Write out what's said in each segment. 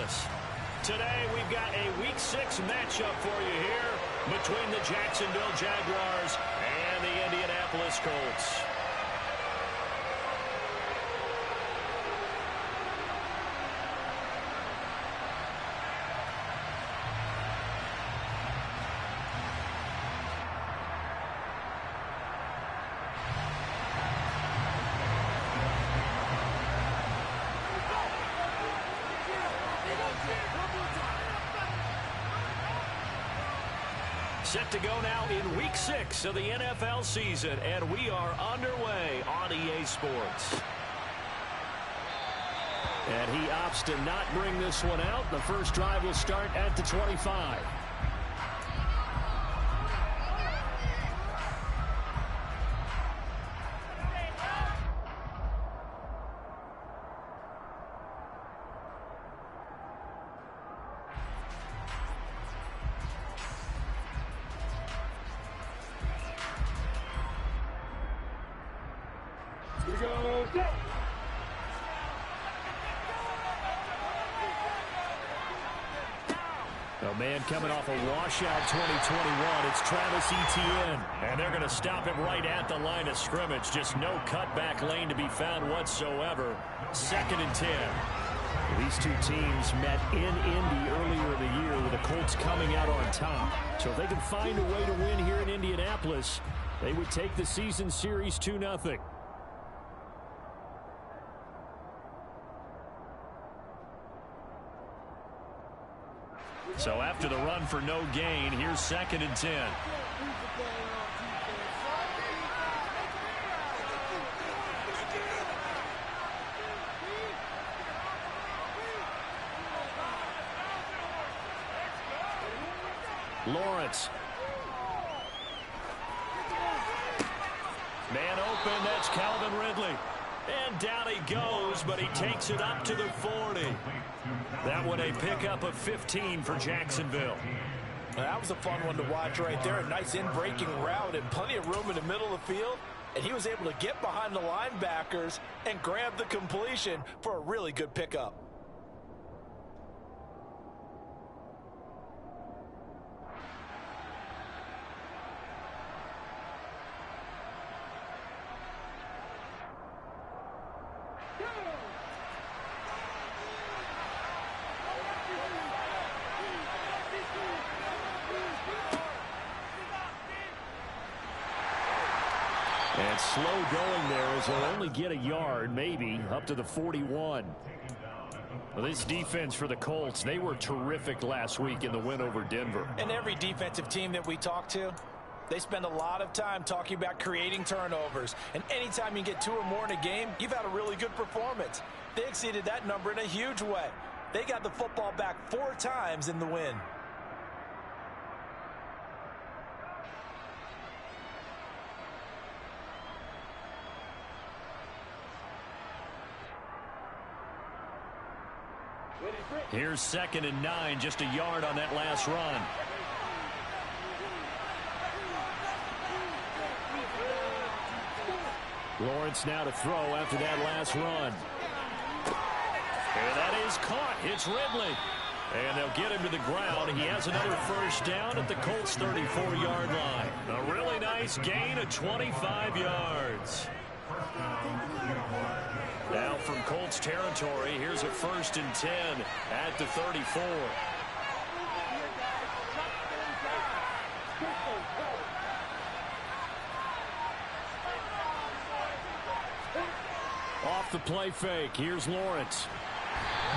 Indianapolis. Today we've got a Week 6 matchup for you here between the Jacksonville Jaguars and the Indianapolis Colts. Set to go now in Week 6 of the NFL season, and we are underway on EA Sports. And he opts to not bring this one out. The first drive will start at the 25. A man coming off a washout 2021, it's Travis Etienne. And they're going to stop him right at the line of scrimmage. Just no cutback lane to be found whatsoever. 2nd and 10. These two teams met in Indy earlier in the year with the Colts coming out on top. So if they can find a way to win here in Indianapolis, they would take the season series 2-0. So after the run for no gain, here's 2nd and 10. Lawrence. Man open, that's Calvin Ridley. And down he goes, but he takes it up to the 40. That one a pickup of 15 for Jacksonville. That was a fun one to watch right there. A nice in-breaking route and plenty of room in the middle of the field. And he was able to get behind the linebackers and grab the completion for a really good pickup. And slow going there as they'll only get a yard, maybe, up to the 41. Well, this defense for the Colts, they were terrific last week in the win over Denver. And every defensive team that we talk to, they spend a lot of time talking about creating turnovers. And anytime you get 2 or more in a game, you've had a really good performance. They exceeded that number in a huge way. They got the football back 4 times in the win. Here's 2nd and 9, just a yard on that last run. Lawrence now to throw after that last run. And that is caught. It's Ridley. And they'll get him to the ground. He has another first down at the Colts' 34-yard line. A really nice gain of 25 yards. Now from Colts territory, here's a 1st and 10 at the 34. Off the play fake, here's Lawrence.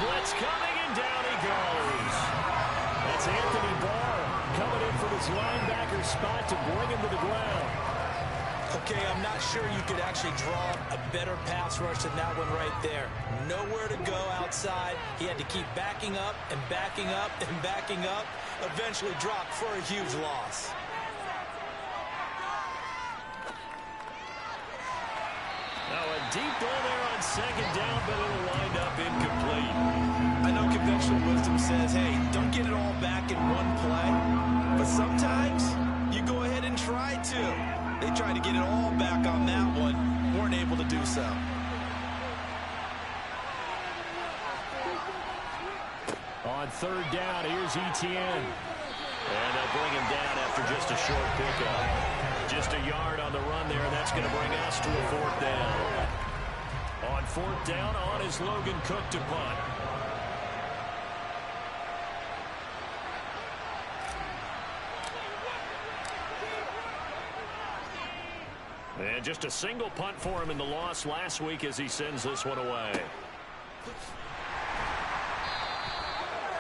Blitz coming, and down he goes. That's Anthony Barr coming in from his linebacker spot to bring him to the ground. Okay, I'm not sure you could actually draw a better pass rush than that one right there. Nowhere to go outside. He had to keep backing up and backing up and backing up. Eventually dropped for a huge loss. Now a deep ball there on 2nd down, but it'll wind up incomplete. I know conventional wisdom says, hey, don't get it all back in one play. But sometimes you go ahead and try to. They tried to get it all back on that one. Weren't able to do so. on third down. Here's Etienne. And they'll bring him down after just a short pickup. Just a yard on the run there. That's going to bring us to a fourth down. On fourth down, on is Logan Cook to punt. And just a single punt for him in the loss last week as he sends this one away.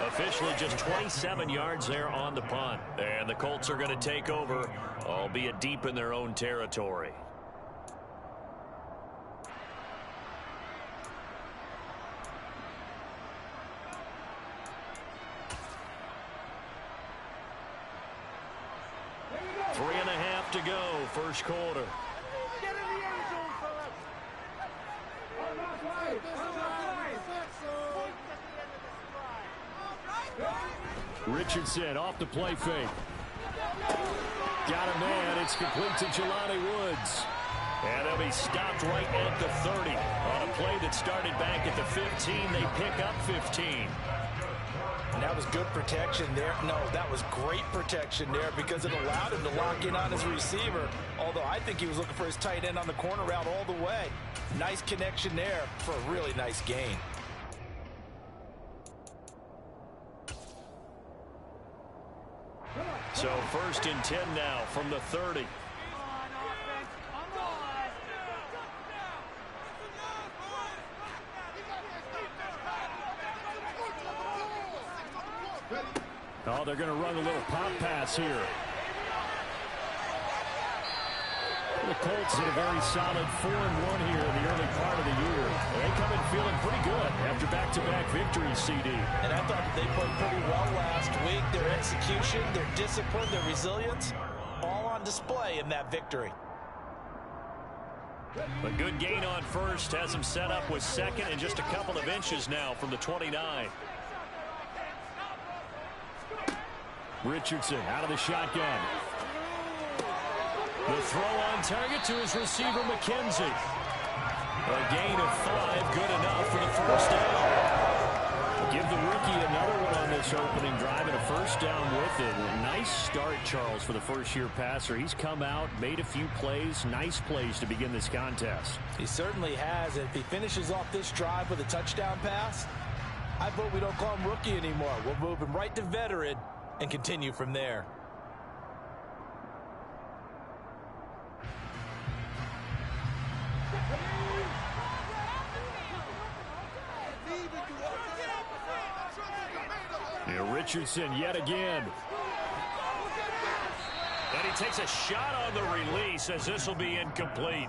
Officially just 27 yards there on the punt. And the Colts are going to take over, albeit deep in their own territory. Three and a half to go, first quarter. Richardson off the play fake. Got a man. It's complete to Jelani Woods. And they'll be stopped right at the 30. On a play that started back at the 15, they pick up 15. And that was good protection there. No, that was great protection there because it allowed him to lock in on his receiver. Although I think he was looking for his tight end on the corner route all the way. Nice connection there for a really nice gain. So first and 10 now from the 30. Oh, they're going to run a little pop pass here. The Colts did a very solid 4-1 here in the early part of the year. They come in feeling pretty good after back-to-back victories, CD. And I thought they played pretty well last week. Their execution, their discipline, their resilience, all on display in that victory. A good gain on first has them set up with second and just a couple of inches now from the 29. Richardson out of the shotgun. The throw on target to his receiver, McKenzie. A gain of 5, good enough for the first down. Give the rookie another one on this opening drive and a first down with it. Nice start, Charles, for the first-year passer. He's come out, made a few plays, nice plays to begin this contest. He certainly has. And if he finishes off this drive with a touchdown pass, I vote we don't call him rookie anymore. We'll move him right to veteran and continue from there. Here, Richardson yet again. And he takes a shot on the release as this will be incomplete.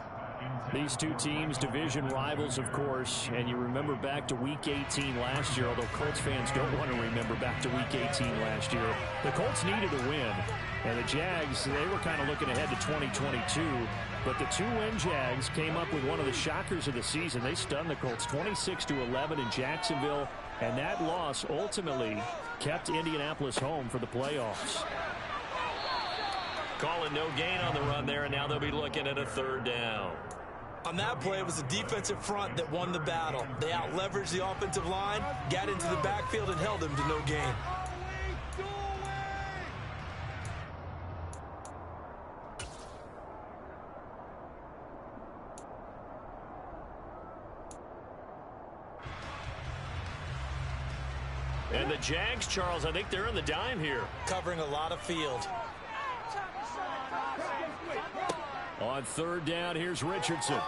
These two teams, division rivals, of course, and you remember back to Week 18 last year, although Colts fans don't want to remember back to Week 18 last year. The Colts needed a win, and the Jags, they were kind of looking ahead to 2022, but the two-win Jags came up with one of the shockers of the season. They stunned the Colts 26-11 in Jacksonville, and that loss ultimately kept Indianapolis home for the playoffs. Calling no gain on the run there, and now they'll be looking at a third down. On that play, it was the defensive front that won the battle. They out-leveraged the offensive line, got into the backfield, and held him to no gain. And the Jags, Charles, I think they're in the dime here. Covering a lot of field. On third down, here's Richardson.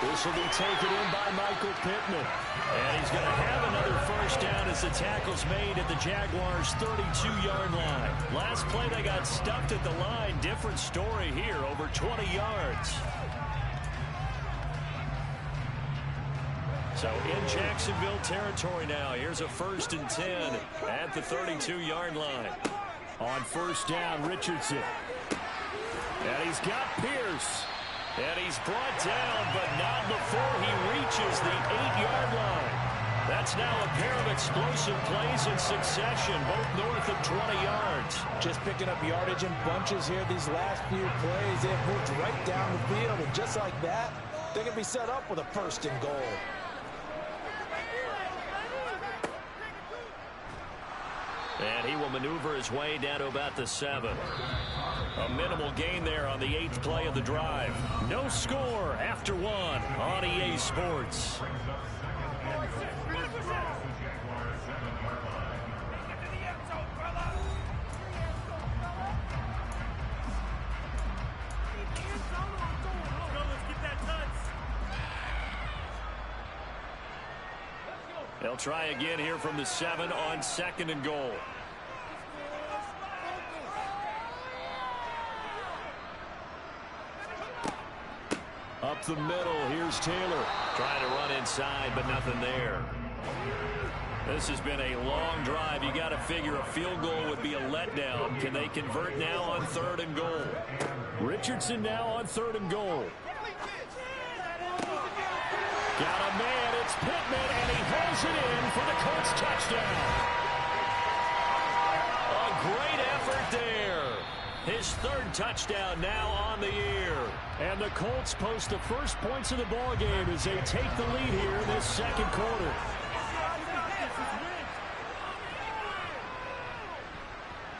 This will be taken in by Michael Pittman. And he's going to have another first down as the tackle's made at the Jaguars' 32-yard line. Last play, they got stuffed at the line. Different story here, over 20 yards. So in Jacksonville territory now. Here's a first and 10 at the 32-yard line. On first down, Richardson. And he's got Pierce. And he's brought down, but not before he reaches the 8-yard line. That's now a pair of explosive plays in succession, both north of 20 yards. Just picking up yardage in bunches here these last few plays. They've moved right down the field, and just like that, they're going to be set up with a first and goal. And he will maneuver his way down to about the 7. A minimal gain there on the 8th play of the drive. No score after 1 on EA Sports. They'll try again here from the 7 on 2nd and goal. Up the middle, here's Taylor. Trying to run inside, but nothing there. This has been a long drive. You got to figure a field goal would be a letdown. Can they convert now on 3rd and goal? Richardson now on 3rd and goal. Got a man, it's Pittman, and he holds it in for the Colts touchdown. A great effort there. His 3rd touchdown now on the year. And the Colts post the first points of the ball game as they take the lead here in this 2nd quarter.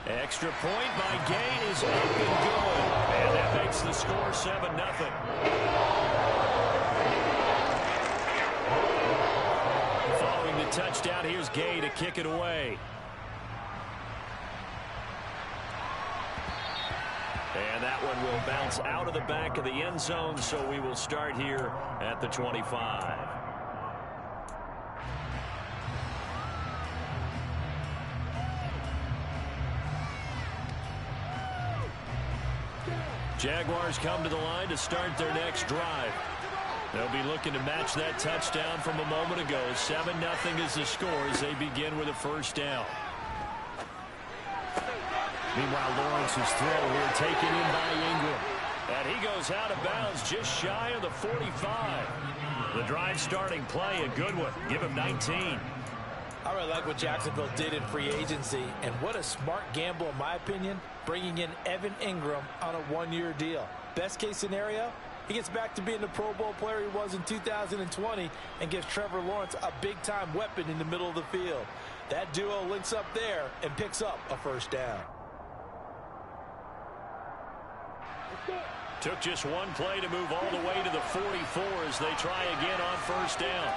Extra point by Gain is up and good. And that makes the score 7-0. Following the touchdown, here's Gay to kick it away. And that one will bounce out of the back of the end zone, so we will start here at the 25. Jaguars come to the line to start their next drive. They'll be looking to match that touchdown from a moment ago. 7-0 is the score as they begin with a first down. Meanwhile, Lawrence's throw here taken in by Ingram. And he goes out of bounds just shy of the 45. The drive starting play, a good one. Give him 19. I really like what Jacksonville did in free agency, and what a smart gamble, in my opinion, bringing in Evan Ingram on a 1-year deal. Best case scenario, he gets back to being the Pro Bowl player he was in 2020 and gives Trevor Lawrence a big-time weapon in the middle of the field. That duo links up there and picks up a first down. Took just one play to move all the way to the 44 as they try again on first down.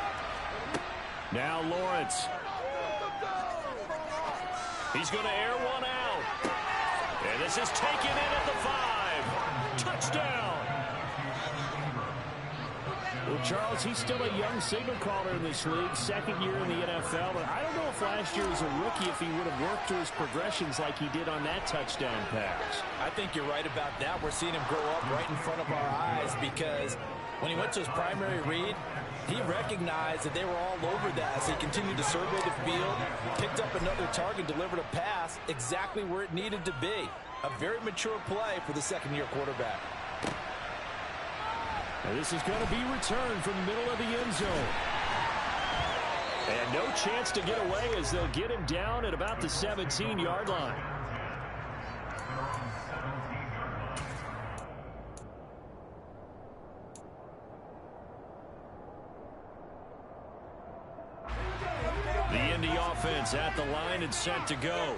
Now Lawrence. He's going to air one out. And this is taken in at the 5. Touchdown. Well, Charles, he's still a young signal caller in this league, 2nd year in the NFL. But I don't know if last year as a rookie if he would have worked through his progressions like he did on that touchdown pass. I think you're right about that. We're seeing him grow up right in front of our eyes because when he went to his primary read, he recognized that they were all over that as he continued to survey the field, picked up another target, delivered a pass exactly where it needed to be. A very mature play for the 2nd-year quarterback. And this is going to be returned from the middle of the end zone. And no chance to get away as they'll get him down at about the 17-yard line. The Indy offense at the line and set to go.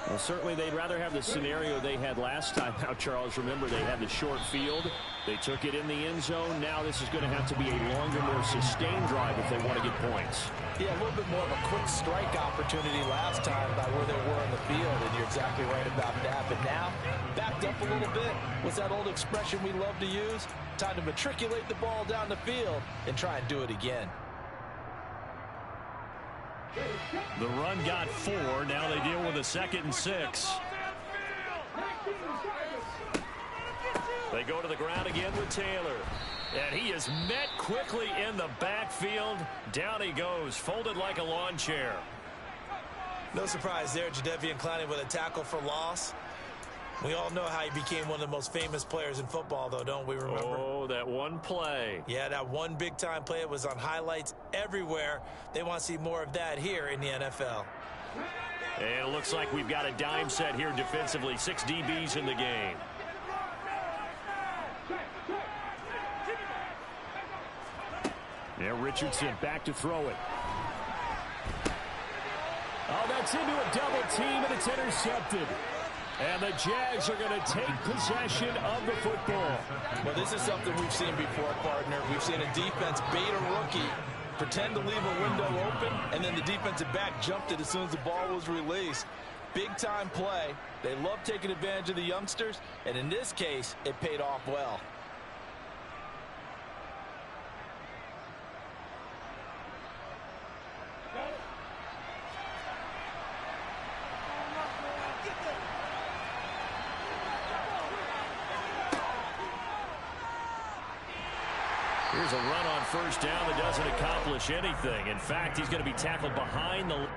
Well, certainly they'd rather have the scenario they had last time. Now, Charles, remember they had the short field. They took it in the end zone. Now this is going to have to be a longer, more sustained drive if they want to get points. Yeah, a little bit more of a quick strike opportunity last time by where they were on the field, and you're exactly right about that. But now, backed up a little bit. What's that old expression we love to use? Time to matriculate the ball down the field and try and do it again. The run got 4. Now they deal with a 2nd and 6. They go to the ground again with Taylor. And he is met quickly in the backfield. Down he goes, folded like a lawn chair. No surprise there, Jadeveon Clowney with a tackle for loss. We all know how he became one of the most famous players in football, though, don't we remember? Oh, that one play. Yeah, that one big-time play. It was on highlights everywhere. They want to see more of that here in the NFL. And it looks like we've got a dime set here defensively. 6 DBs in the game. Now Richardson back to throw it. Oh, that's cuts into a double team, and it's intercepted. And the Jags are going to take possession of the football. Well, this is something we've seen before, partner. We've seen a defense bait a rookie, pretend to leave a window open, and then the defensive back jumped it as soon as the ball was released. Big-time play. They love taking advantage of the youngsters, and in this case, it paid off well. Here's a run on first down that doesn't accomplish anything. In fact, he's going to be tackled behind the...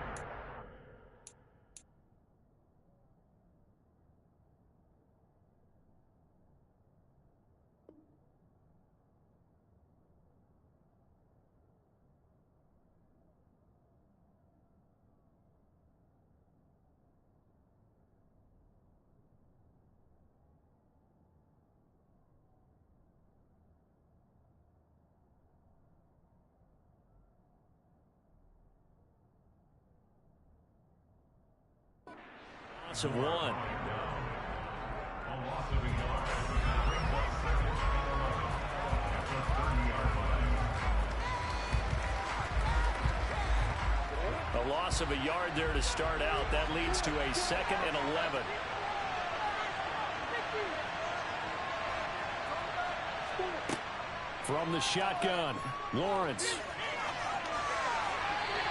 of one. A loss of a yard there to start out. That leads to a 2nd and 11. From the shotgun, Lawrence.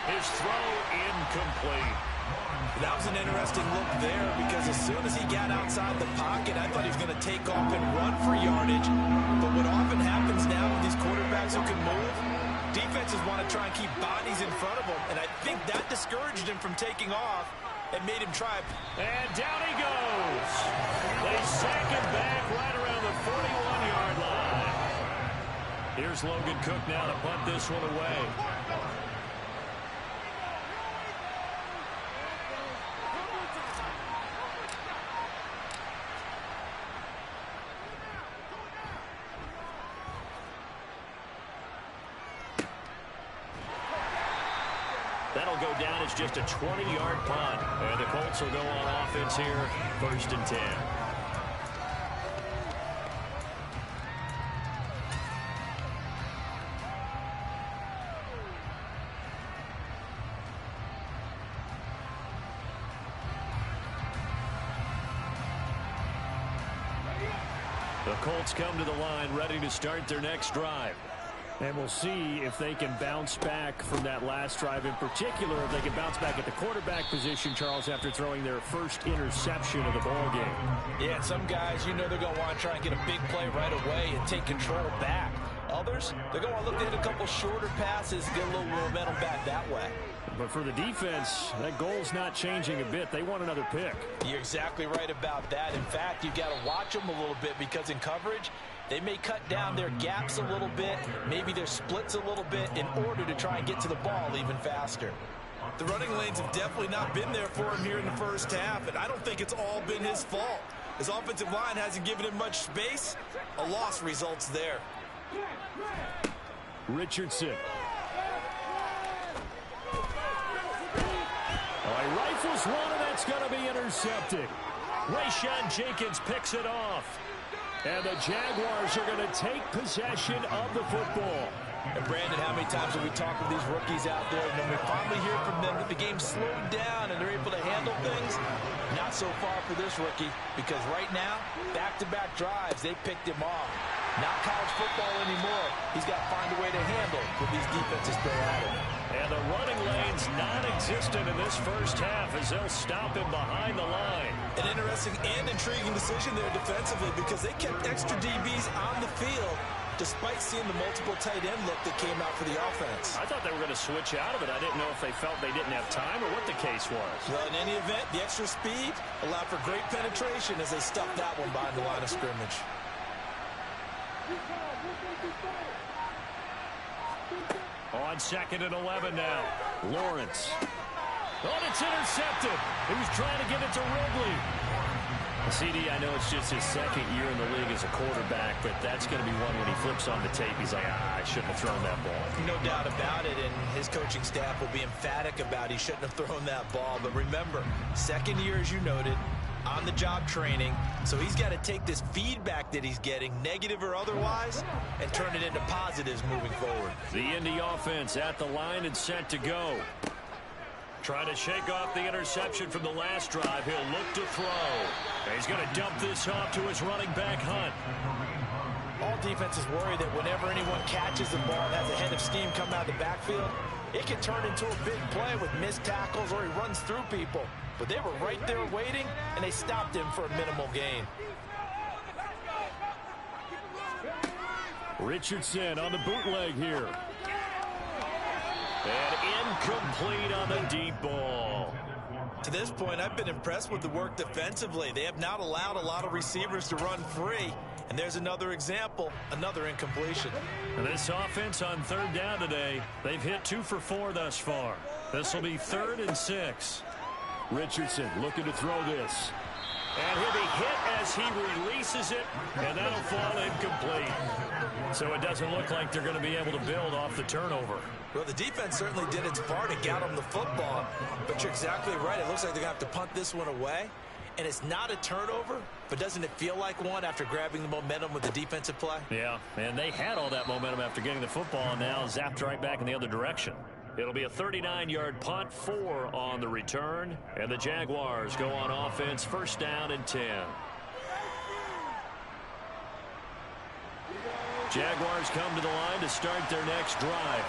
His throw incomplete. That was an interesting look there because as soon as he got outside the pocket, I thought he was going to take off and run for yardage. But what often happens now with these quarterbacks who can move, defenses want to try and keep bodies in front of them. And I think that discouraged him from taking off and made him try. And down he goes. They sack him back right around the 41-yard line. Here's Logan Cook now to punt this one away. That'll go down as just a 20-yard punt. And the Colts will go on offense here, 1st and 10. The Colts come to the line ready to start their next drive. And we'll see if they can bounce back from that last drive in particular, if they can bounce back at the quarterback position, Charles, after throwing their first interception of the ball game. Yeah, some guys, you know they're going to want to try and get a big play right away and take control back. Others, they're going to want to look to hit a couple shorter passes, get a little momentum back that way. But for the defense, that goal's not changing a bit. They want another pick. You're exactly right about that. In fact, you've got to watch them a little bit because in coverage, they may cut down their gaps a little bit, maybe their splits a little bit in order to try and get to the ball even faster. The running lanes have definitely not been there for him here in the first half, and I don't think it's all been his fault. His offensive line hasn't given him much space. A loss results there. Richardson. He rifles one, and that's going to be intercepted. Rayshawn Jenkins picks it off. And the Jaguars are going to take possession of the football. And Brandon, how many times have we talked with these rookies out there, and then we finally hear from them that the game's slowed down and they're able to handle things? Not so far for this rookie, because right now, back-to-back drives, they picked him off. Not college football anymore. He's got to find a way to handle what these defenses throw at him. And the running lane's non-existent in this first half as they'll stop him behind the line. An interesting and intriguing decision there defensively because they kept extra DBs on the field despite seeing the multiple tight end look that came out for the offense. I thought they were going to switch out of it. I didn't know if they felt they didn't have time or what the case was. Well, in any event, the extra speed allowed for great penetration as they stuffed that one behind the line of scrimmage. On 2nd and 11 now. Lawrence. Oh, it's intercepted. He was trying to get it to Ridley. CD, I know it's just his second year in the league as a quarterback, but that's going to be one when he flips on the tape. He's like, I shouldn't have thrown that ball. No doubt about it, and his coaching staff will be emphatic about he shouldn't have thrown that ball. But remember, second year, as you noted, on-the-job training, so he's got to take this feedback that he's getting, negative or otherwise, and turn it into positives moving forward. The Indy offense at the line and set to go. Trying to shake off the interception from the last drive. He'll look to throw. And he's going to dump this off to his running back, Hunt. All defenses worry that whenever anyone catches the ball and has a head of steam come out of the backfield, it can turn into a big play with missed tackles or he runs through people. But they were right there waiting, and they stopped him for a minimal gain. Richardson on the bootleg here. And incomplete on the deep ball. To this point, I've been impressed with the work defensively. They have not allowed a lot of receivers to run free. And there's another example, another incompletion. And this offense on third down today, they've hit 2 for 4 thus far. This will be 3rd and 6. Richardson looking to throw this. And he'll be hit as he releases it, and that'll fall incomplete. So it doesn't look like they're going to be able to build off the turnover. Well, the defense certainly did its part to get him the football, but you're exactly right. It looks like they're going to have to punt this one away, and it's not a turnover, but doesn't it feel like one after grabbing the momentum with the defensive play? Yeah, and they had all that momentum after getting the football, and now zapped right back in the other direction. It'll be a 39-yard punt, 4 on the return, and the Jaguars go on offense, 1st down and 10. Jaguars come to the line to start their next drive.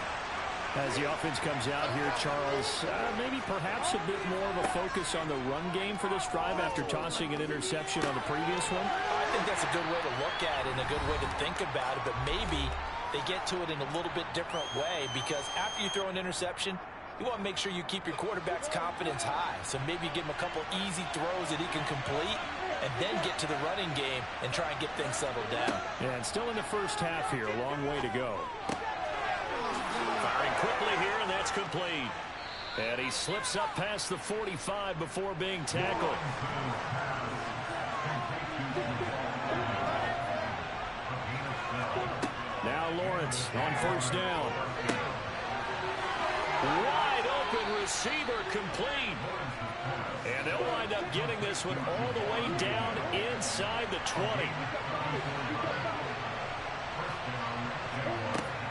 As the offense comes out here, Charles, maybe perhaps a bit more of a focus on the run game for this drive after tossing an interception on the previous one? I think that's a good way to look at it and a good way to think about it, but maybe they get to it in a little bit different way, because after you throw an interception, you want to make sure you keep your quarterback's confidence high. So maybe give him a couple easy throws that he can complete and then get to the running game and try and get things settled down. Yeah, and still in the first half here, a long way to go. Firing quickly here, and that's complete. And he slips up past the 45 before being tackled. Now Lawrence on 1st down. Wide open receiver complete. And they'll wind up getting this one all the way down inside the 20.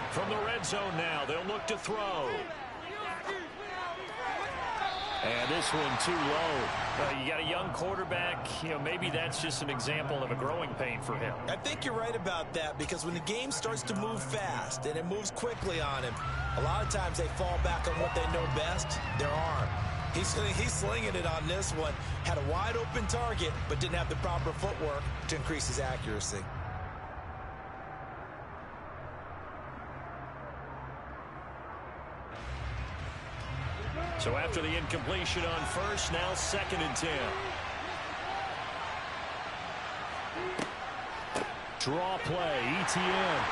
From the red zone now, they'll look to throw. And this one too low. You got a young quarterback. Maybe that's just an example of a growing pain for him. I think you're right about that, because when the game starts to move fast and it moves quickly on him, a lot of times they fall back on what they know best, their arm. He's slinging it on this one. Had a wide open target, but didn't have the proper footwork to increase his accuracy. So after the incompletion on 1st, now 2nd and 10. Draw play, ETN.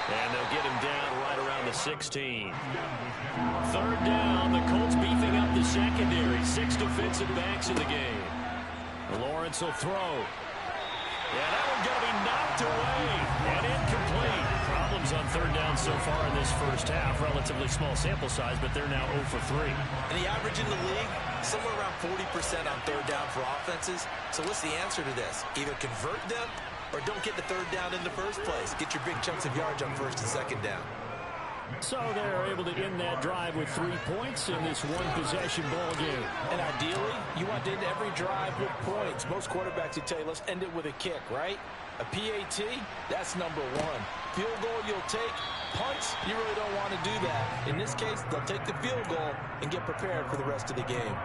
And they'll get him down right around the 16. 3rd down, the Colts beefing up the secondary. 6 defensive backs in the game. Lawrence will throw. Yeah, that one going to be knocked away and incomplete. Problems on 3rd down so far in this first half. Relatively small sample size, but they're now 0 for 3. And the average in the league, somewhere around 40% on 3rd down for offenses. So what's the answer to this? Either convert them or don't get the 3rd down in the first place. Get your big chunks of yards on 1st and 2nd down. So they're able to end that drive with 3 points in this one-possession ball game. And ideally, you want to end every drive with points. Most quarterbacks would tell you, let's end it with a kick, right? A PAT, that's number 1. Field goal you'll take. Punts, you really don't want to do that. In this case, they'll take the field goal and get prepared for the rest of the game.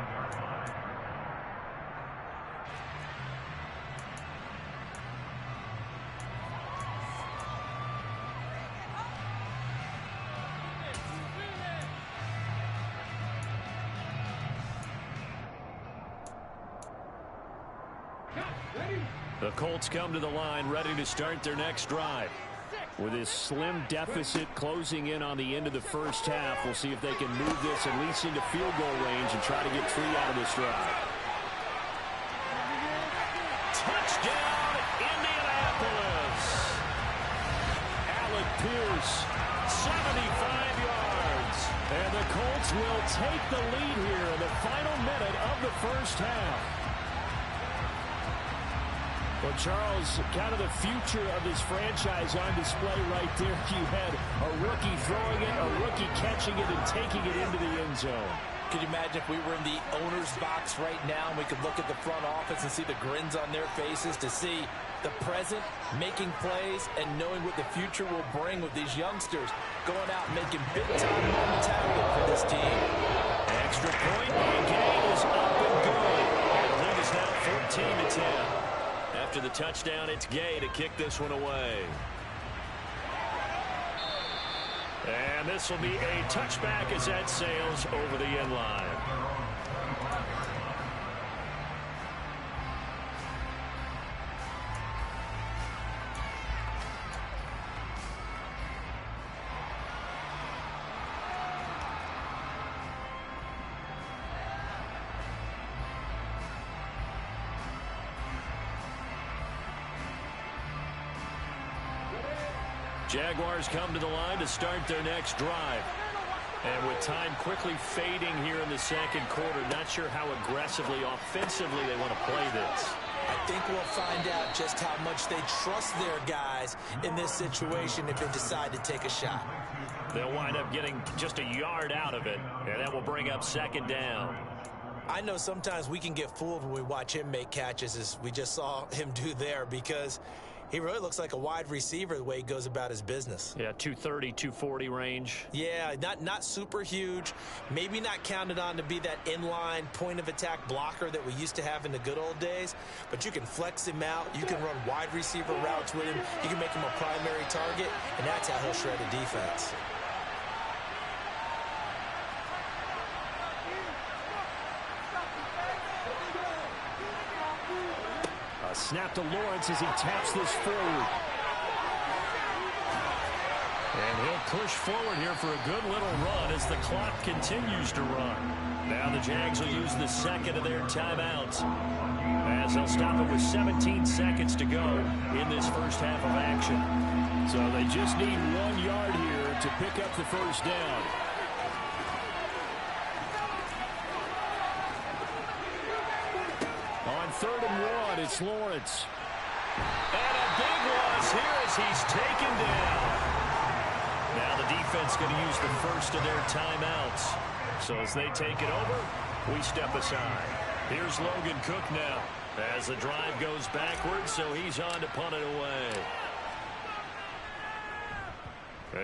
The Colts come to the line ready to start their next drive. With this slim deficit closing in on the end of the first half, we'll see if they can move this at least into field goal range and try to get 3 out of this drive. Touchdown, Indianapolis. Alec Pierce, 75 yards. And the Colts will take the lead here in the final minute of the first half. Well, Charles, kind of the future of this franchise on display right there. You had a rookie throwing it, a rookie catching it, and taking it into the end zone. Could you imagine if we were in the owner's box right now and we could look at the front office and see the grins on their faces, to see the present making plays and knowing what the future will bring with these youngsters going out and making big-time moments happen for this team. Extra point by Gay is up and good. And the lead is now 14-10. After the touchdown, it's Gay to kick this one away. And this will be a touchback as that sails over the end line. Jaguars come to the line to start their next drive. And with time quickly fading here in the second quarter, not sure how aggressively, offensively they want to play this. I think we'll find out just how much they trust their guys in this situation if they decide to take a shot. They'll wind up getting just a yard out of it, and that will bring up second down. I know sometimes we can get fooled when we watch him make catches, as we just saw him do there, because he really looks like a wide receiver the way he goes about his business. Yeah, 230, 240 range. Yeah, not super huge. Maybe not counted on to be that inline point-of-attack blocker that we used to have in the good old days. But you can flex him out. You can run wide receiver routes with him. You can make him a primary target, and that's how he'll shred a defense. Snap to Lawrence as he taps this forward. And he'll push forward here for a good little run as the clock continues to run. Now the Jags will use the second of their timeouts, as they'll stop it with 17 seconds to go in this first half of action. So they just need 1 yard here to pick up the first down. On 3rd and 1, it's Lawrence. And a big loss here as he's taken down. Now the defense going to use the first of their timeouts. So as they take it over, we step aside. Here's Logan Cook now as the drive goes backwards, so he's on to punt it away.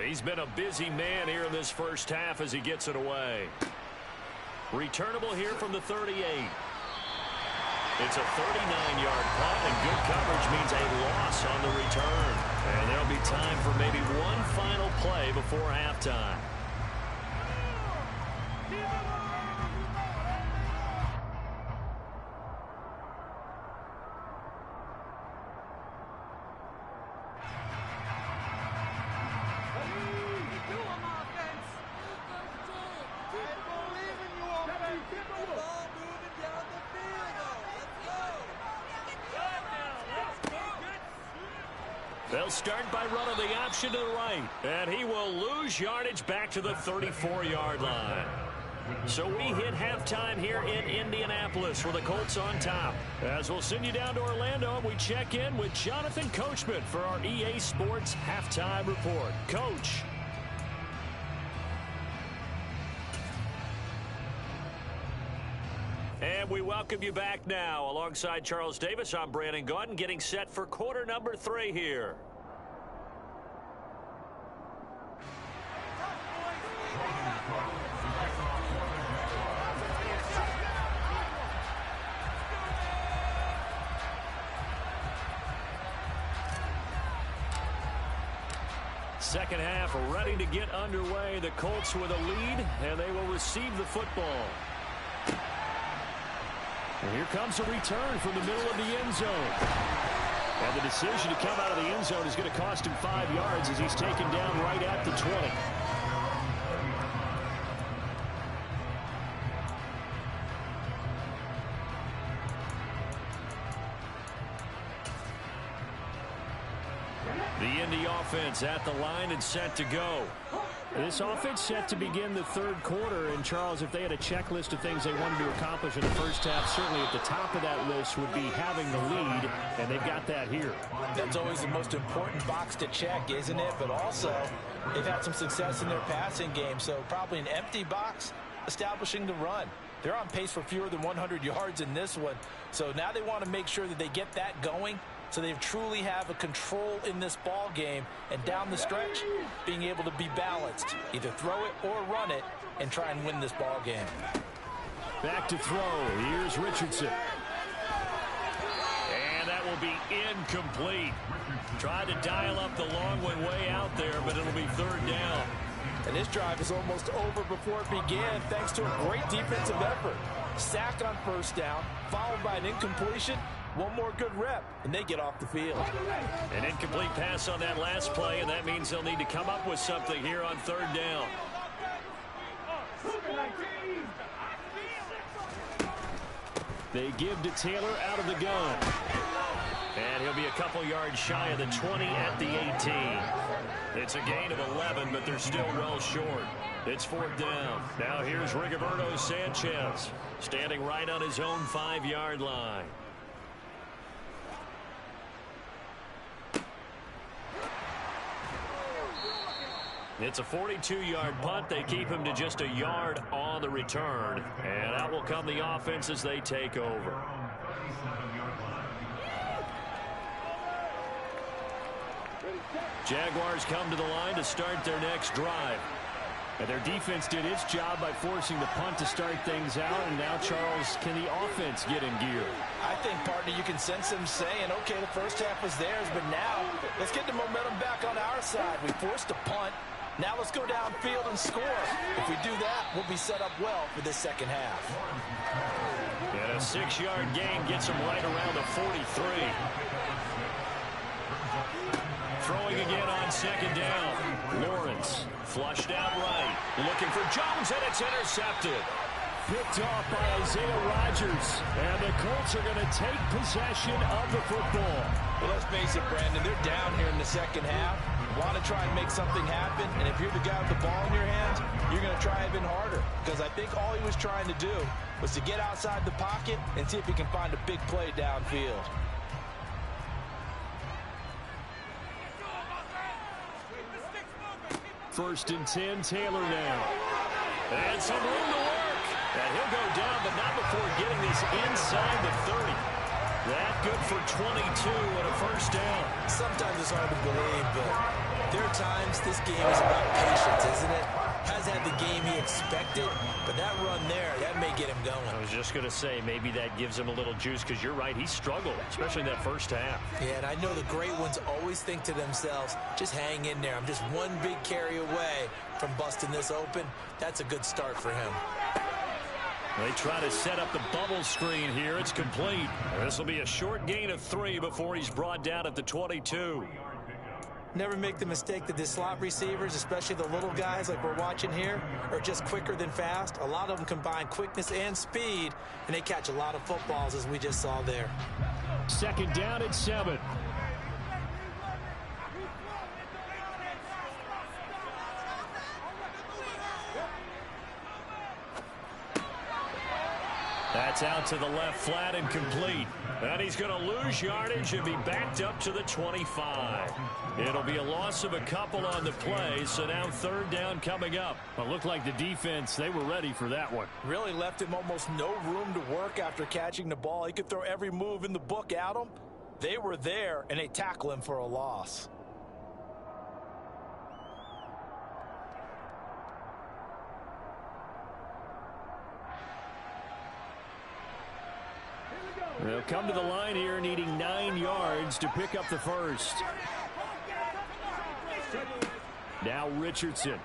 He's been a busy man here in this first half as he gets it away. Returnable here from the 38. It's a 39-yard punt, and good coverage means a loss on the return. And there'll be time for maybe one final play before halftime. They'll start by running the option to the right, and he will lose yardage back to the 34-yard line. So we hit halftime here in Indianapolis with the Colts on top. As we'll send you down to Orlando, and we check in with Jonathan Coachman for our EA Sports Halftime Report. Coach. And we welcome you back now. Alongside Charles Davis, I'm Brandon Gaudin, getting set for quarter number 3 here. Second half ready to get underway. The Colts with a lead, and they will receive the football. And here comes a return from the middle of the end zone. And the decision to come out of the end zone is going to cost him 5 yards as he's taken down right at the 20. The Indy offense at the line and set to go. This offense set to begin the third quarter. And, Charles, if they had a checklist of things they wanted to accomplish in the first half, certainly at the top of that list would be having the lead, and they've got that here. That's always the most important box to check, isn't it? But also, they've had some success in their passing game, so probably an empty box establishing the run. They're on pace for fewer than 100 yards in this one, so now they want to make sure that they get that going, so they truly have a control in this ball game, and down the stretch, being able to be balanced. Either throw it or run it and try and win this ball game. Back to throw. Here's Richardson. And that will be incomplete. Tried to dial up the long one way out there, but it'll be third down. And this drive is almost over before it began thanks to a great defensive effort. Sack on first down, followed by an incompletion. One more good rep, and they get off the field. An incomplete pass on that last play, and that means they'll need to come up with something here on third down. They give to Taylor out of the gun. And he'll be a couple yards shy of the 20 at the 18. It's a gain of 11, but they're still well short. It's fourth down. Now here's Rigoberto Sanchez, standing right on his own 5-yard line. It's a 42-yard punt. They keep him to just a yard on the return. And out will come the offense as they take over. Jaguars come to the line to start their next drive. And their defense did its job by forcing the punt to start things out. And now, Charles, can the offense get in gear? I think, partner, you can sense them saying, okay, the first half was theirs, but now let's get the momentum back on our side. We forced a punt. Now let's go downfield and score. If we do that, we'll be set up well for this second half. And a 6-yard gain gets him right around the 43. Throwing again on second down. Lawrence flushed out right. Looking for Jones, and it's intercepted. Picked off by Isaiah Rodgers. And the Colts are going to take possession of the football. Well, let's face it, Brandon, they're down here in the second half. Want to try and make something happen, and if you're the guy with the ball in your hands, you're going to try even harder, because I think all he was trying to do was to get outside the pocket and see if he can find a big play downfield. First and 10, Taylor now. And some room to work. And he'll go down, but not before getting this inside the 30. That good for 22 and a first down. Sometimes it's hard to believe, but there are times this game is about patience, isn't it? Has had the game he expected, but that run there, that may get him going. I was just going to say, maybe that gives him a little juice, because you're right, he struggled, especially that first half. Yeah, and I know the great ones always think to themselves, just hang in there. I'm just one big carry away from busting this open. That's a good start for him. They try to set up the bubble screen here. It's complete. This will be a short gain of 3 before he's brought down at the 22. Never make the mistake that the slot receivers, especially the little guys like we're watching here, are just quicker than fast. A lot of them combine quickness and speed, and they catch a lot of footballs, as we just saw there. Second down at 7. That's out to the left flat and complete. And he's going to lose yardage and be backed up to the 25. It'll be a loss of a couple on the play, so now third down coming up. Well, it looked like the defense, they were ready for that one. Really left him almost no room to work after catching the ball. He could throw every move in the book at him. They were there, and they tackle him for a loss. They'll come to the line here needing 9 yards to pick up the first. Now Richardson.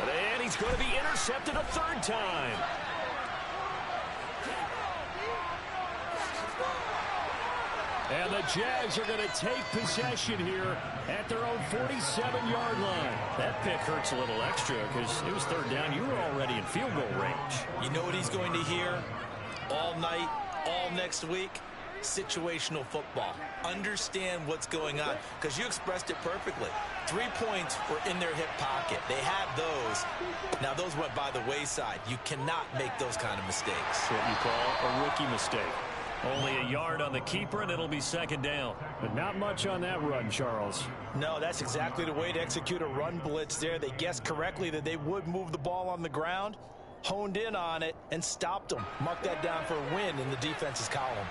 And he's going to be intercepted a third time. And the Jags are going to take possession here at their own 47-yard line. That pick hurts a little extra because it was third down. You were already in field goal range. You know what he's going to hear all night, all next week? situational football. Understand what's going on, because you expressed it perfectly. 3 points were in their hip pocket. They had those. Now, those went by the wayside. You cannot make those kind of mistakes. That's what you call a rookie mistake. Only a yard on the keeper, and it'll be second down. But not much on that run, Charles. No, that's exactly the way to execute a run blitz there. They guessed correctly that they would move the ball on the ground, honed in on it, and stopped them. Mark that down for a win in the defense's column.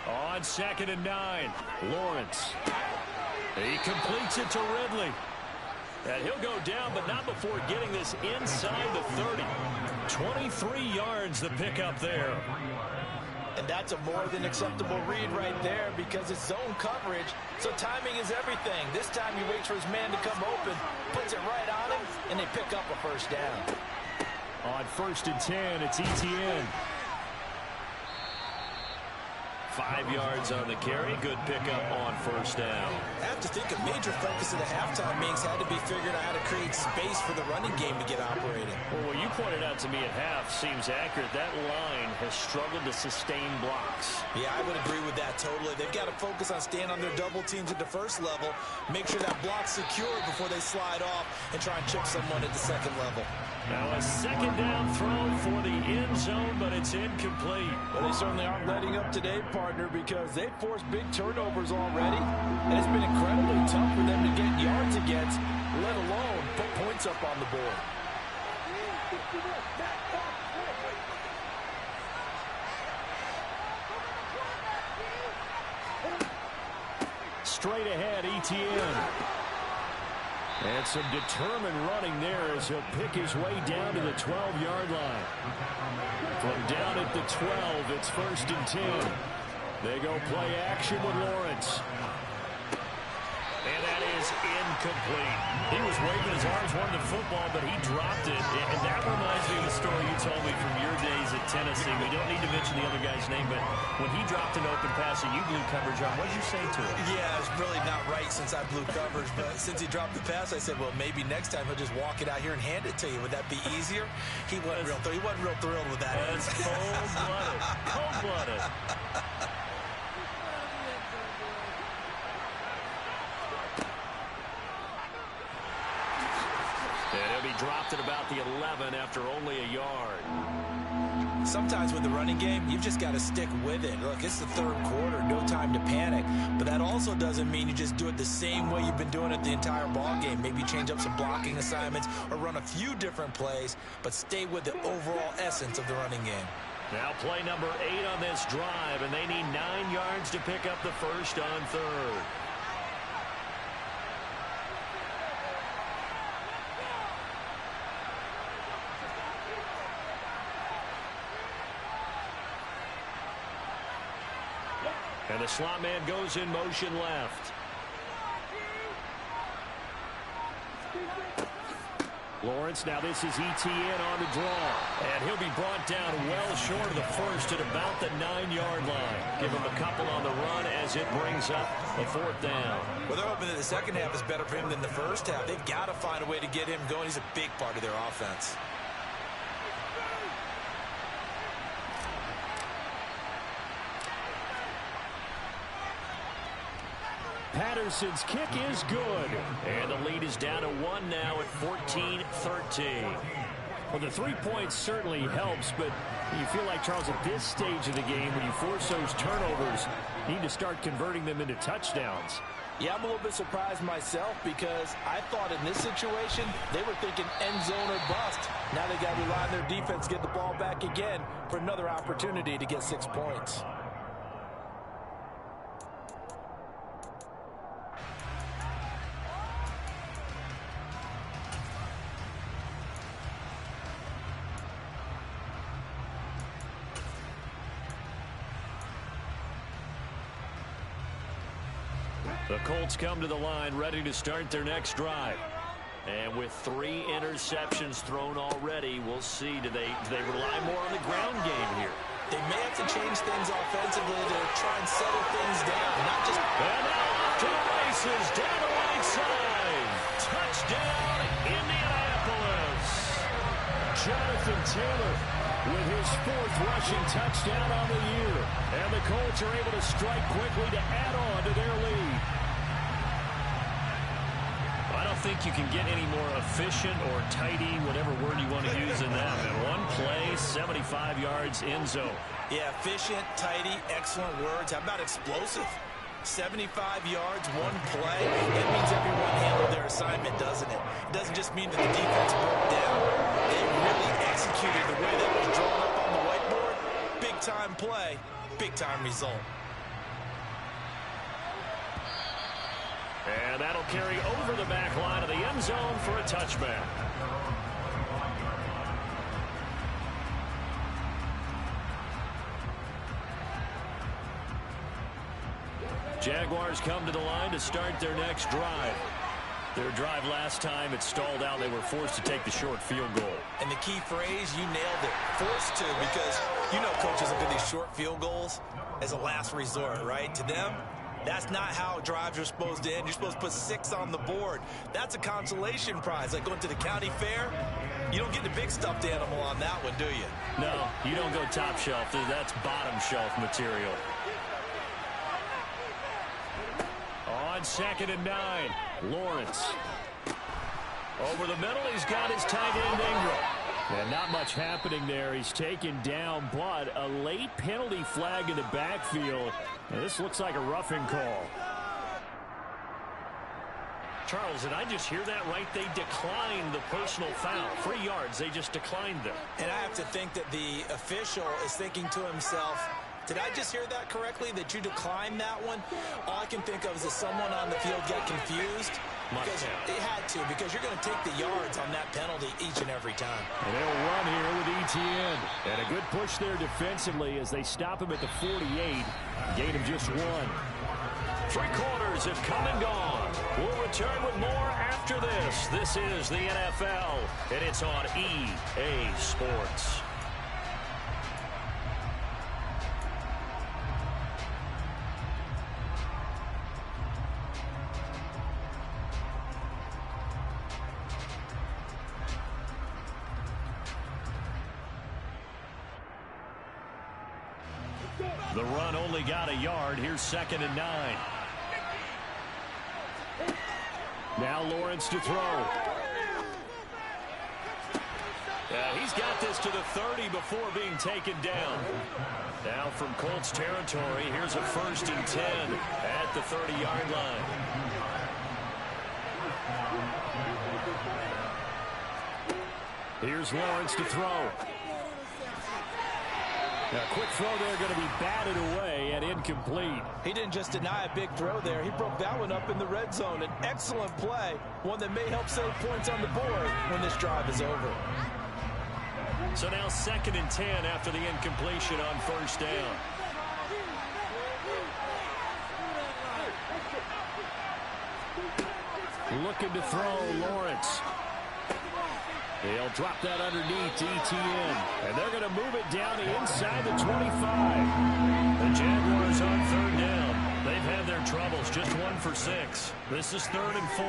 On 2nd and 9, Lawrence. He completes it to Ridley. And he'll go down, but not before getting this inside the 30. 23 yards the pickup there. And that's a more than acceptable read right there, because it's zone coverage, so timing is everything. This time he waits for his man to come open, puts it right on him, and they pick up a first down. On 1st and 10, it's Etienne. 5 yards on the carry. Good pickup on first down. I have to think a major focus of the halftime meetings had to be figuring out how to create space for the running game to get operating. Well, what you pointed out to me at half seems accurate. That line has struggled to sustain blocks. Yeah, I would agree with that totally. They've got to focus on staying on their double teams at the first level, make sure that block's secure before they slide off and try and chip someone at the second level. Now a second down throw for the end zone, but it's incomplete. Well, they certainly aren't letting up today, partner, because they've forced big turnovers already, and it's been incredibly tough for them to get yards against, let alone put points up on the board. Straight ahead, Etienne. And some determined running there as he'll pick his way down to the 12-yard line. From down at the 12, it's 1st and 10. They go play action with Lawrence. And that is incomplete. He was waving his arms, wanting the football, but he dropped it. And that reminds me of the story you told me from your days at Tennessee. We don't need to mention the other guy's name, but when he dropped an open pass and you blew coverage on, what did you say to him? Yeah, it's really not right since I blew coverage, but since he dropped the pass, I said, well, maybe next time he'll just walk it out here and hand it to you. Would that be easier? He wasn't real thrilled with that. That's cold-blooded. Cold-blooded. And he'll be dropped at about the 11 after only a yard. Sometimes with the running game, you've just got to stick with it. Look, it's the third quarter, no time to panic. But that also doesn't mean you just do it the same way you've been doing it the entire ball game. Maybe change up some blocking assignments or run a few different plays, but stay with the overall essence of the running game. Now play number 8 on this drive, and they need 9 yards to pick up the first on 3rd. And the slot man goes in motion left. Lawrence, now this is Etienne on the draw. And he'll be brought down well short of the first at about the 9-yard line. Give him a couple on the run as it brings up a 4th down. Well, they're hoping that the second half is better for him than the first half. They've got to find a way to get him going. He's a big part of their offense. Patterson's kick is good. And the lead is down to 1 now at 14-13. Well, the 3 points certainly helps, but you feel like, Charles, at this stage of the game, when you force those turnovers, you need to start converting them into touchdowns. Yeah, I'm a little bit surprised myself, because I thought in this situation, they were thinking end zone or bust. Now they got to rely on their defense to get the ball back again for another opportunity to get 6 points. The Colts come to the line ready to start their next drive. And with 3 interceptions thrown already, we'll see, do they rely more on the ground game here? They may have to change things offensively to try and settle things down. Not just... And now off to the races, down the right side. Touchdown, Taylor with his 4th rushing touchdown on the year. And the Colts are able to strike quickly to add on to their lead. I don't think you can get any more efficient or tidy, whatever word you want to use in that. One play, 75 yards, end zone. Yeah, efficient, tidy, excellent words. How about explosive? 75 yards, one play. That means everyone handled their assignment, doesn't it? It doesn't just mean that the defense broke down. They really executed the way that was drawn up on the whiteboard. Big-time play, big-time result. And that'll carry over the back line of the end zone for a touchback. Jaguars come to the line to start their next drive. Their drive last time, it stalled out. They were forced to take the short field goal. And the key phrase, you nailed it. Forced to, because you know coaches look at these short field goals as a last resort, right? To them, that's not how drives are supposed to end. You're supposed to put 6 on the board. That's a consolation prize. Like going to the county fair, you don't get the big stuffed animal on that one, do you? No, you don't go top shelf. That's bottom shelf material. On 2nd and 9, Lawrence. Over the middle, he's got his tight end Ingram. And not much happening there. He's taken down, but a late penalty flag in the backfield. And this looks like a roughing call. Charles, did I just hear that right? They declined the personal foul. 3 yards, they just declined them. And I have to think that the official is thinking to himself, did I just hear that correctly, that you declined that one? All I can think of is that someone on the field got confused. Because it had to, because you're going to take the yards on that penalty each and every time. And they'll run here with ETN. And a good push there defensively as they stop him at the 48. Gain him just 1. 3 quarters have come and gone. We'll return with more after this. This is the NFL, and it's on EA Sports. The run only got a yard. Here's 2nd and 9. Now Lawrence to throw. He's got this to the 30 before being taken down. Now from Colts territory, here's a 1st and 10 at the 30-yard line. Here's Lawrence to throw. A quick throw there going to be batted away and incomplete. He didn't just deny a big throw there. He broke that one up in the red zone. An excellent play, one that may help save points on the board when this drive is over. So now 2nd and 10 after the incompletion on 1st down. Looking to throw, Lawrence. They'll drop that underneath to ETN. And they're going to move it down to inside the 25. The Jaguars on 3rd down. They've had their troubles, just 1 for 6. This is 3rd and 4.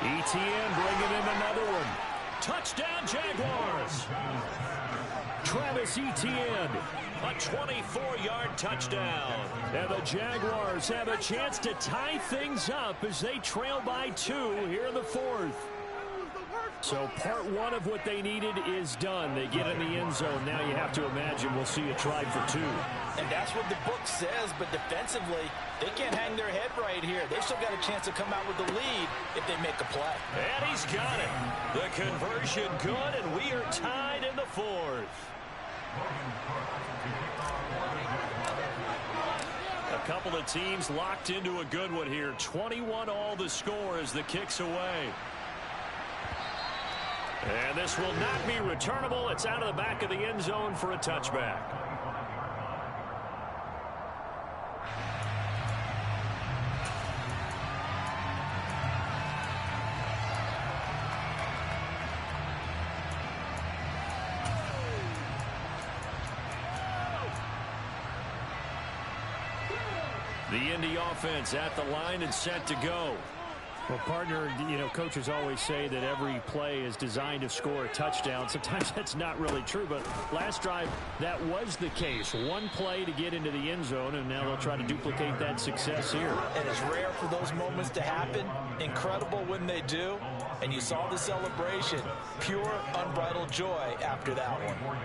ETN bringing in another one. Touchdown, Jaguars. Travis Etienne, a 24-yard touchdown. And the Jaguars have a chance to tie things up as they trail by 2 here in the 4th. So part 1 of what they needed is done. They get in the end zone. Now you have to imagine we'll see a try for 2. And that's what the book says, but defensively, they can't hang their head right here. They've still got a chance to come out with the lead if they make a play. And he's got it. The conversion good, and we are tied in the 4th. A couple of teams locked into a good one here. 21 all the score as the kick's away. And this will not be returnable. It's out of the back of the end zone for a touchback. The Indy offense at the line and set to go. Well, partner, you know, coaches always say that every play is designed to score a touchdown. Sometimes that's not really true, but last drive, that was the case. One play to get into the end zone, and now they'll try to duplicate that success here. And it's rare for those moments to happen. Incredible when they do. And you saw the celebration. Pure, unbridled joy after that one.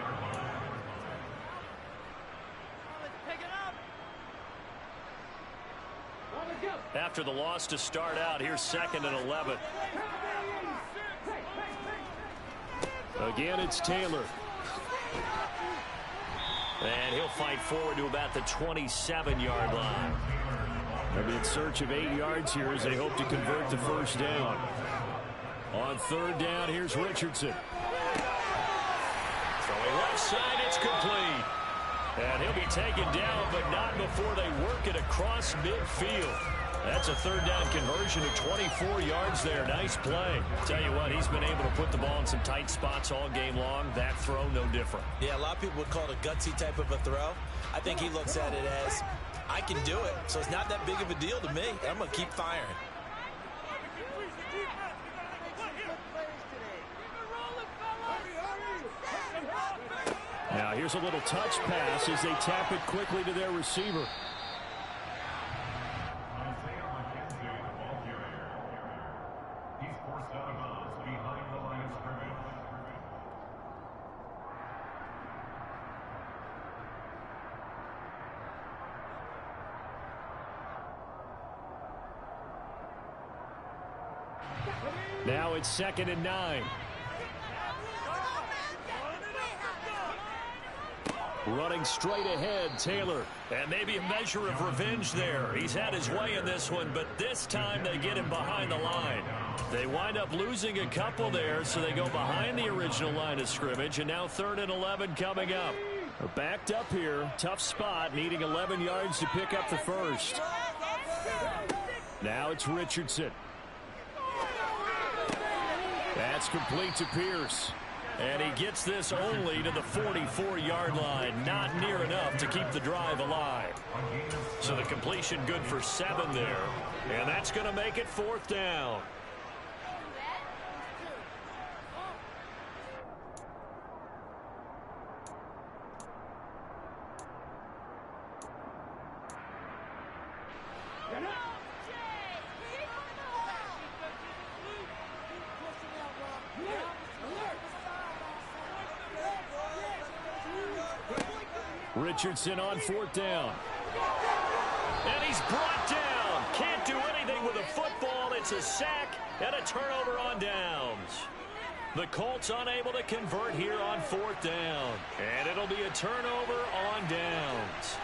After the loss to start out, here's 2nd and 11. Again, it's Taylor. And he'll fight forward to about the 27-yard line. They'll be in search of 8 yards here as they hope to convert the first down. On 3rd down, here's Richardson. Throwing left side, it's complete. And he'll be taken down, but not before they work it across midfield. That's a 3rd down conversion of 24 yards there. Nice play. Tell you what, he's been able to put the ball in some tight spots all game long. That throw, no different. Yeah, a lot of people would call it a gutsy type of a throw. I think he looks at it as, I can do it, so it's not that big of a deal to me. I'm going to keep firing. Now here's a little touch pass as they tap it quickly to their receiver. Now it's 2nd and 9. Running straight ahead, Taylor. And maybe a measure of revenge there. He's had his way in this one, but this time they get him behind the line. They wind up losing a couple there, so they go behind the original line of scrimmage, and now 3rd and 11 coming up. They're backed up here. Tough spot, needing 11 yards to pick up the first. Now it's Richardson. That's complete to Pierce. And he gets this only to the 44-yard line. Not near enough to keep the drive alive. So the completion good for 7 there. And that's going to make it 4th down. Richardson on 4th down. And he's brought down. Can't do anything with a football. It's a sack and a turnover on downs. The Colts unable to convert here on 4th down. And it'll be a turnover on downs.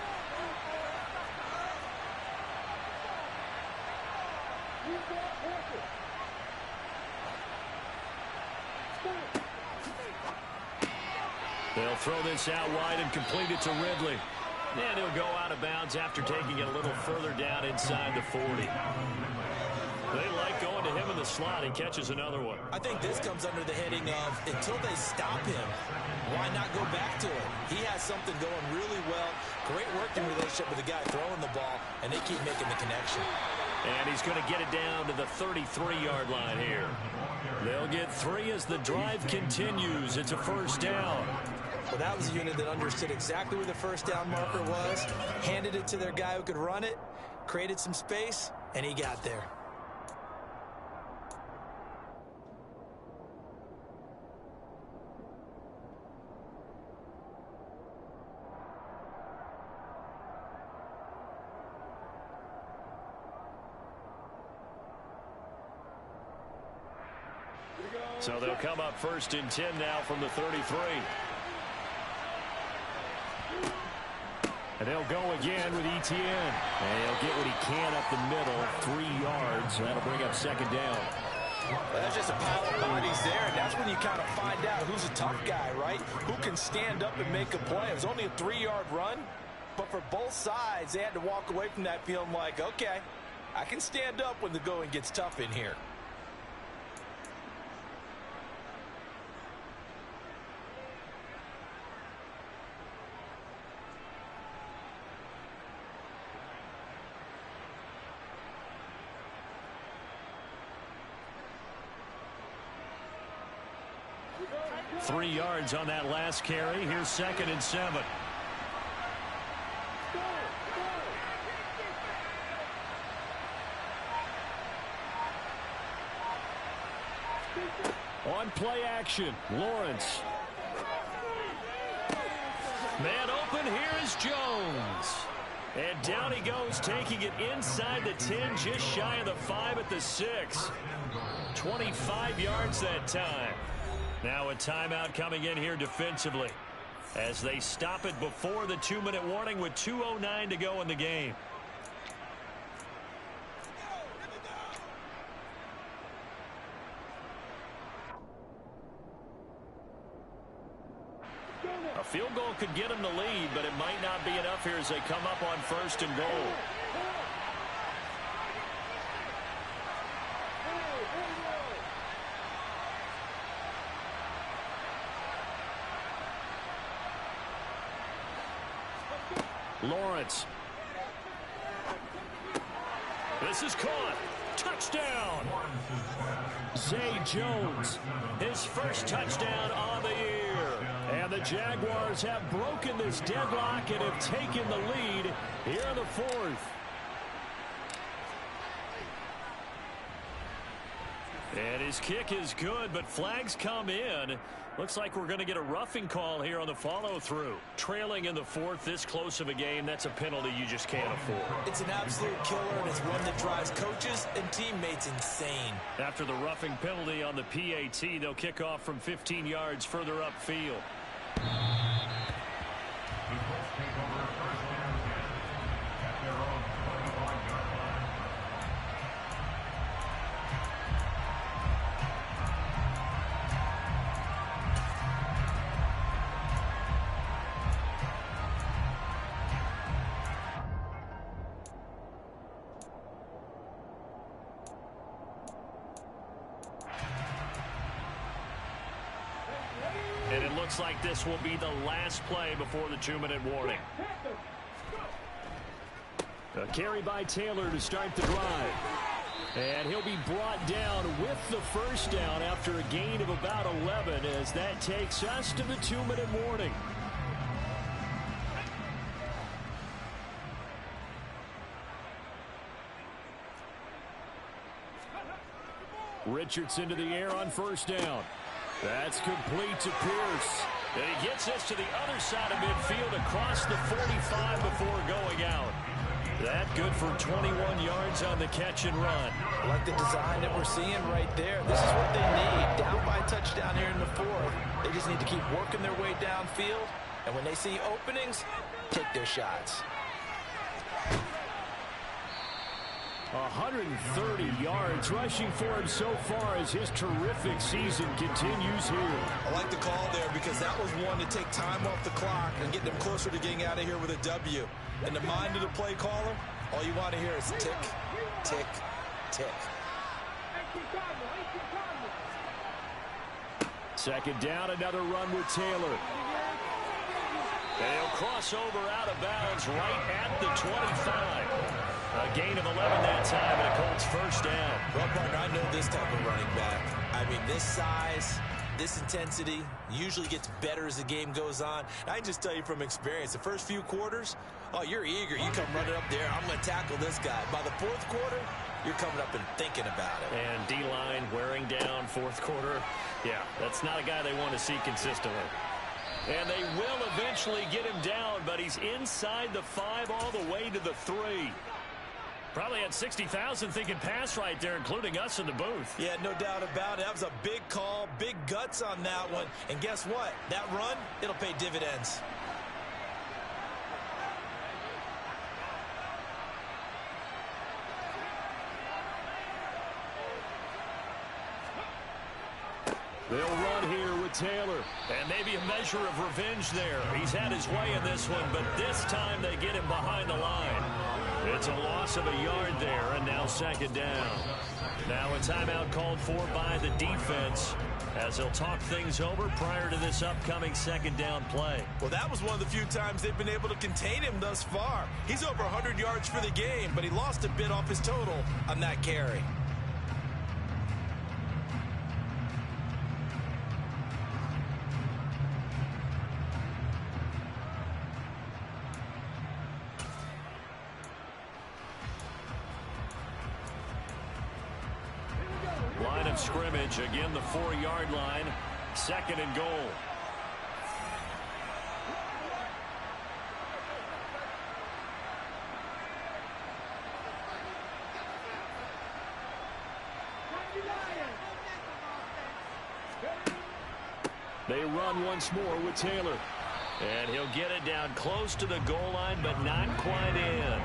They'll throw this out wide and complete it to Ridley. And he'll go out of bounds after taking it a little further down inside the 40. They like going to him in the slot. He catches another one. I think this comes under the heading of, until they stop him, why not go back to it? He has something going really well. Great working relationship with the guy throwing the ball, and they keep making the connection. And he's going to get it down to the 33-yard line here. They'll get 3 as the drive continues. It's a first down. Well, that was a unit that understood exactly where the first down marker was, handed it to their guy who could run it, created some space, and he got there. So they'll come up 1st and 10 now from the 33. And they'll go again with Etienne. And he'll get what he can up the middle, 3 yards. That'll bring up 2nd down. Well, that's just a pile of bodies there, and that's when you kind of find out who's a tough guy, right? Who can stand up and make a play. It was only a 3-yard run, but for both sides, they had to walk away from that feeling like, okay, I can stand up when the going gets tough in here. 3 yards on that last carry. Here's 2nd and 7. On play action, Lawrence. Man open, here is Jones. And down he goes, taking it inside the 10, just shy of the 5 at the 6. 25 yards that time. Now a timeout coming in here defensively as they stop it before the 2-minute warning with 2:09 to go in the game. A field goal could get them the lead, but it might not be enough here as they come up on 1st and goal. Lawrence. This is caught. Touchdown. Zay Jones, his first touchdown on the year. And the Jaguars have broken this deadlock and have taken the lead here in the 4th. And his kick is good, but flags come in. Looks like we're going to get a roughing call here on the follow-through. Trailing in the 4th, this close of a game, that's a penalty you just can't afford. It's an absolute killer, and it's one that drives coaches and teammates insane. After the roughing penalty on the PAT, they'll kick off from 15 yards further upfield. And it looks like this will be the last play before the 2-minute warning. A carry by Taylor to start the drive. And he'll be brought down with the first down after a gain of about 11 as that takes us to the 2-minute warning. Richardson to the air on first down. That's complete to Pierce. And he gets us to the other side of midfield across the 45 before going out. That good for 21 yards on the catch and run. I like the design that we're seeing right there. This is what they need. Down by a touchdown here in the 4th. They just need to keep working their way downfield. And when they see openings, take their shots. 130 yards rushing for him so far as his terrific season continues here. I like the call there because that was one to take time off the clock and get them closer to getting out of here with a W. In the mind of the play caller, all you want to hear is tick, tick, tick. Second down, another run with Taylor. And he'll cross over out of bounds right at the 25. A gain of 11 that time, and a Colts first down. Well, partner, I know this type of running back. I mean, this size, this intensity usually gets better as the game goes on. I can just tell you from experience, the first few quarters, oh, you're eager. You come running up there, I'm going to tackle this guy. By the 4th quarter, you're coming up and thinking about it. And D-line wearing down 4th quarter. Yeah, that's not a guy they want to see consistently. And they will eventually get him down, but he's inside the 5 all the way to the 3. Probably had 60,000 thinking pass right there, including us in the booth. Yeah, no doubt about it. That was a big call, big guts on that one. And guess what? That run, it'll pay dividends. They'll run here with Taylor. And maybe a measure of revenge there. He's had his way in this one, but this time they get him behind the line. It's a loss of a yard there, and now second down. Now a timeout called for by the defense as they'll talk things over prior to this upcoming second down play. Well, that was one of the few times they've been able to contain him thus far. He's over 100 yards for the game, but he lost a bit off his total on that carry. of scrimmage. Again, the 4-yard line. 2nd and goal. They run once more with Taylor. And he'll get it down close to the goal line, but not quite in.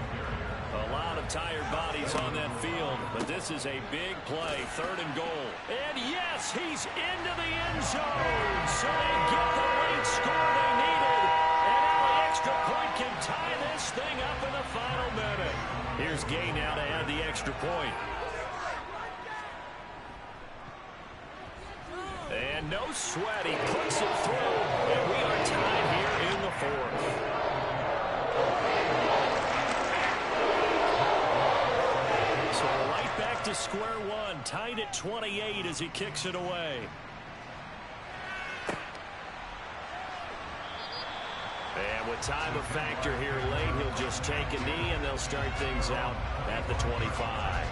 A lot of tired bodies on that field, but this is a big play. 3rd and goal. And yes, he's into the end zone. So they get the late score they needed. And now the extra point can tie this thing up in the final minute. Here's Gay now to add the extra point. And no sweat, he puts it through, and we are tied here in the 4th. So right back to square one, tied at 28 as he kicks it away. And with time a factor here late, he'll just take a knee, and they'll start things out at the 25.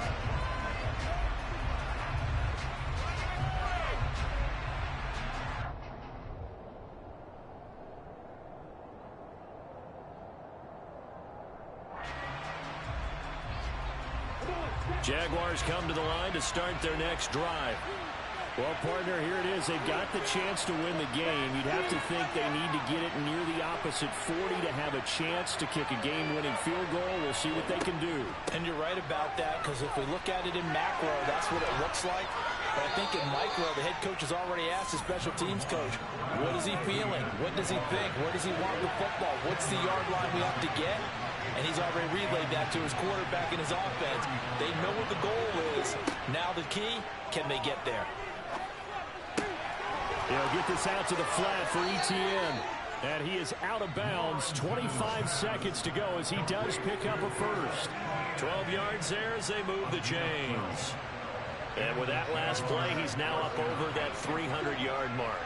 Jaguars come to the line to start their next drive. Well, partner, here it is. They've got the chance to win the game. You'd have to think they need to get it near the opposite 40 to have a chance to kick a game-winning field goal. We'll see what they can do. And you're right about that, because if we look at it in macro, that's what it looks like. But I think in micro, the head coach has already asked the special teams coach, what is he feeling? What does he think? Where does he want the football? What's the yard line we have to get? And he's already relayed that to his quarterback and his offense. They know what the goal is. Now the key, can they get there? They'll get this out to the flat for Etienne. And he is out of bounds. 25 seconds to go as he does pick up a first. 12 yards there as they move the chains. And with that last play, he's now up over that 300-yard mark.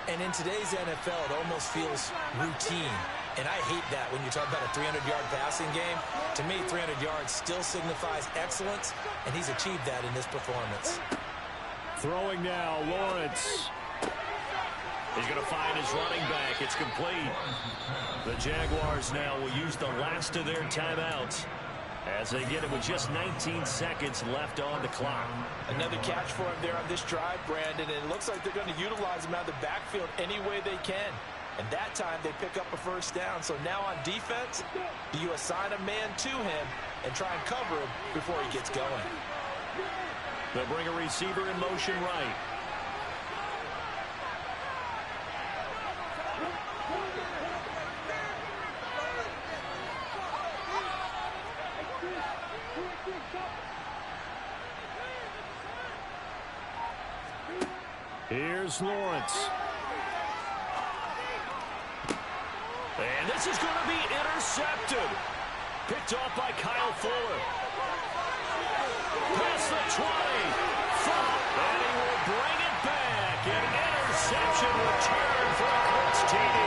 And in today's NFL, it almost feels routine. And I hate that when you talk about a 300-yard passing game. To me, 300 yards still signifies excellence, and he's achieved that in this performance. Throwing now, Lawrence. He's going to find his running back. It's complete. The Jaguars now will use the last of their timeouts as they get it with just 19 seconds left on the clock. Another catch for him there on this drive, Brandon, and it looks like they're going to utilize him out of the backfield any way they can. And that time they pick up a first down. So now on defense, do you assign a man to him and try and cover him before he gets going? They'll bring a receiver in motion right. Here's Lawrence. And this is going to be intercepted. Picked off by Kyle Fuller. Past the 20. And he will bring it back. An interception return for a Colts TD.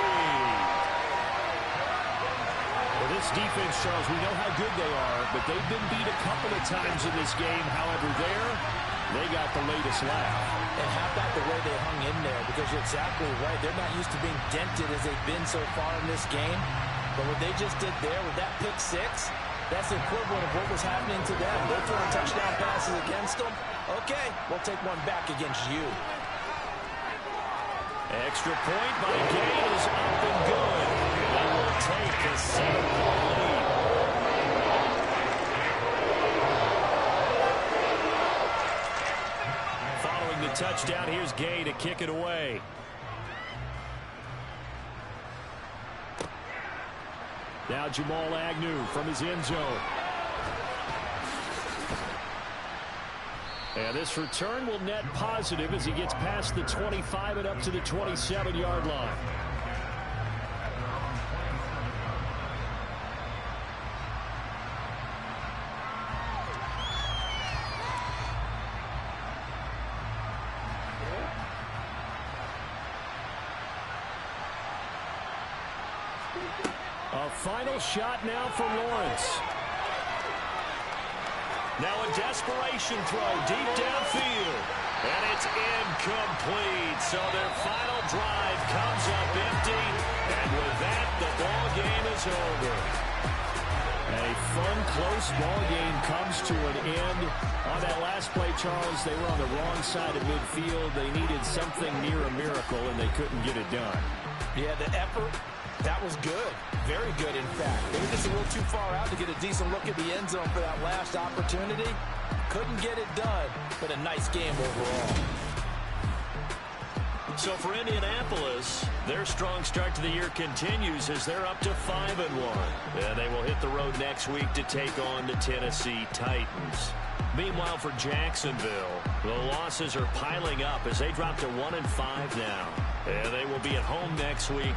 Well, this defense, Charles, we know how good they are, but they've been beat a couple of times in this game. However, they got the latest laugh. And how about the way they hung in there? Because you're exactly right. They're not used to being dented as they've been so far in this game. But what they just did there with that pick six, that's the equivalent of what was happening to them. They're throwing touchdown passes against them. Okay, we'll take one back against you. Extra point by Gay is up and good. They will take a 7-point lead. Following the touchdown, here's Gay to kick it away. Now Jamal Agnew from his end zone. And this return will net positive as he gets past the 25 and up to the 27-yard line. A final shot now for Lawrence. Now a desperation throw deep downfield. And it's incomplete. So their final drive comes up empty. And with that, the ball game is over. A fun, close ball game comes to an end. On that last play, Charles, they were on the wrong side of midfield. They needed something near a miracle, and they couldn't get it done. Yeah, the effort, that was good. Very good, in fact. They were just a little too far out to get a decent look at the end zone for that last opportunity. Couldn't get it done, but a nice game overall. So for Indianapolis, their strong start to the year continues as they're up to 5-1. And they will hit the road next week to take on the Tennessee Titans. Meanwhile, for Jacksonville, the losses are piling up as they drop to 1-5 now. And they will be at home next week